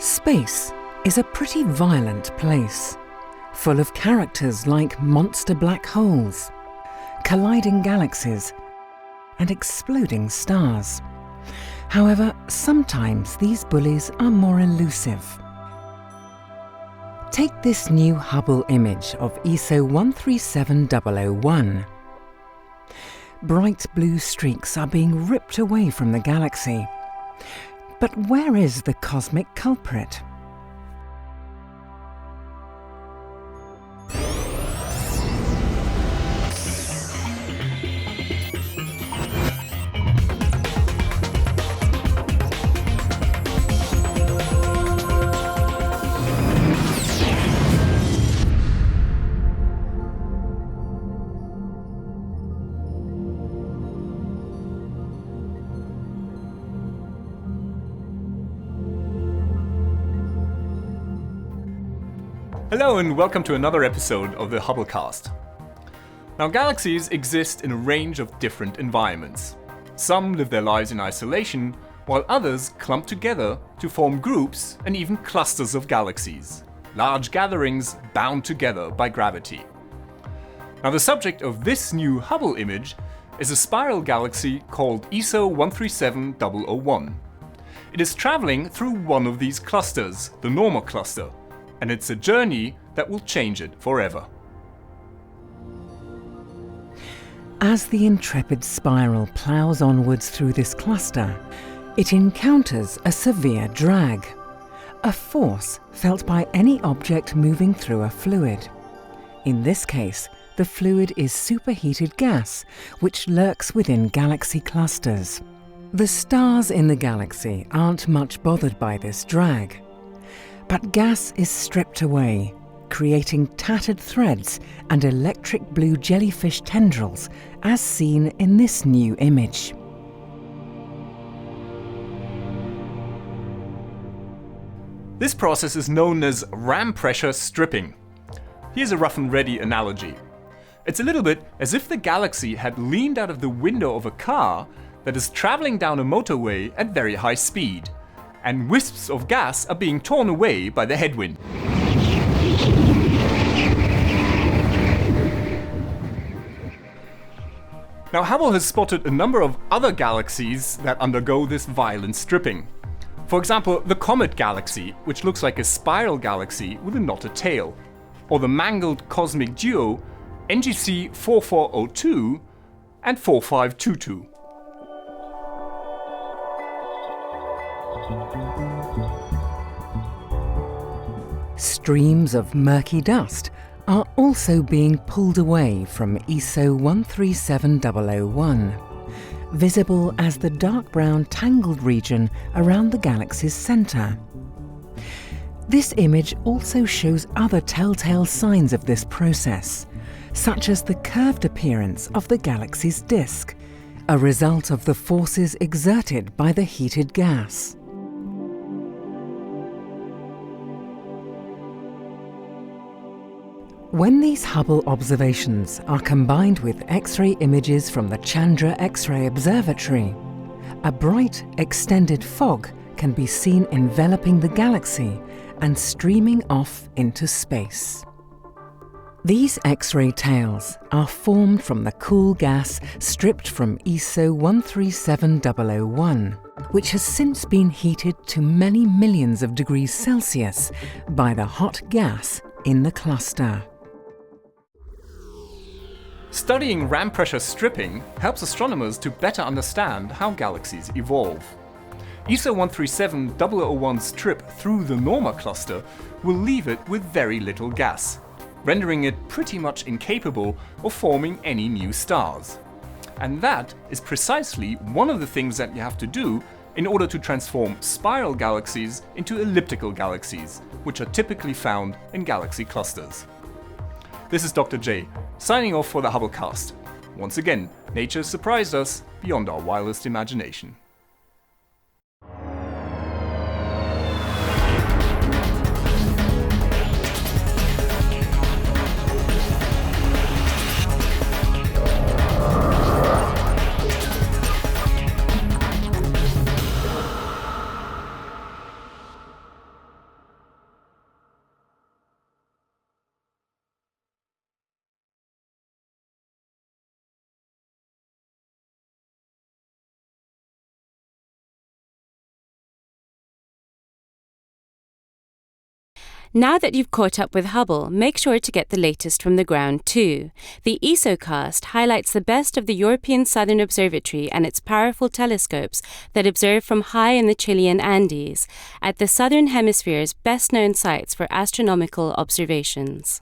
Space is a pretty violent place, full of characters like monster black holes, colliding galaxies, and exploding stars. However, sometimes these bullies are more elusive. Take this new Hubble image of ESO 137001. Bright blue streaks are being ripped away from the galaxy. But where is the cosmic culprit? Hello and welcome to another episode of the Hubblecast. Now, galaxies exist in a range of different environments. Some live their lives in isolation, while others clump together to form groups and even clusters of galaxies, large gatherings bound together by gravity. Now, the subject of this new Hubble image is a spiral galaxy called ESO 137001. It is traveling through one of these clusters, the normal cluster, and it's a journey that will change it forever. As the intrepid spiral ploughs onwards through this cluster, it encounters a severe drag, a force felt by any object moving through a fluid. In this case, the fluid is superheated gas, which lurks within galaxy clusters. The stars in the galaxy aren't much bothered by this drag. But gas is stripped away, creating tattered threads and electric blue jellyfish tendrils, as seen in this new image. This process is known as ram pressure stripping. Here's a rough and ready analogy. It's a little bit as if the galaxy had leaned out of the window of a car that is traveling down a motorway at very high speed, and wisps of gas are being torn away by the headwind. Now, Hubble has spotted a number of other galaxies that undergo this violent stripping. For example, the Comet galaxy, which looks like a spiral galaxy with a knotted tail, or the mangled cosmic duo NGC 4402 and 4522. Streams of murky dust are also being pulled away from ESO 137001, visible as the dark brown tangled region around the galaxy's centre. This image also shows other telltale signs of this process, such as the curved appearance of the galaxy's disk, a result of the forces exerted by the heated gas. When these Hubble observations are combined with X-ray images from the Chandra X-ray Observatory, a bright, extended fog can be seen enveloping the galaxy and streaming off into space. These X-ray tails are formed from the cool gas stripped from ESO 137001, which has since been heated to many millions of degrees Celsius by the hot gas in the cluster. Studying ram pressure stripping helps astronomers to better understand how galaxies evolve. ESO 137001's trip through the Norma cluster will leave it with very little gas, rendering it pretty much incapable of forming any new stars. And that is precisely one of the things that you have to do in order to transform spiral galaxies into elliptical galaxies, which are typically found in galaxy clusters. This is Dr. J, signing off for the Hubblecast. Once again, nature surprised us beyond our wildest imagination. Now that you've caught up with Hubble, make sure to get the latest from the ground too. The ESOcast highlights the best of the European Southern Observatory and its powerful telescopes that observe from high in the Chilean Andes, at the Southern Hemisphere's best-known sites for astronomical observations.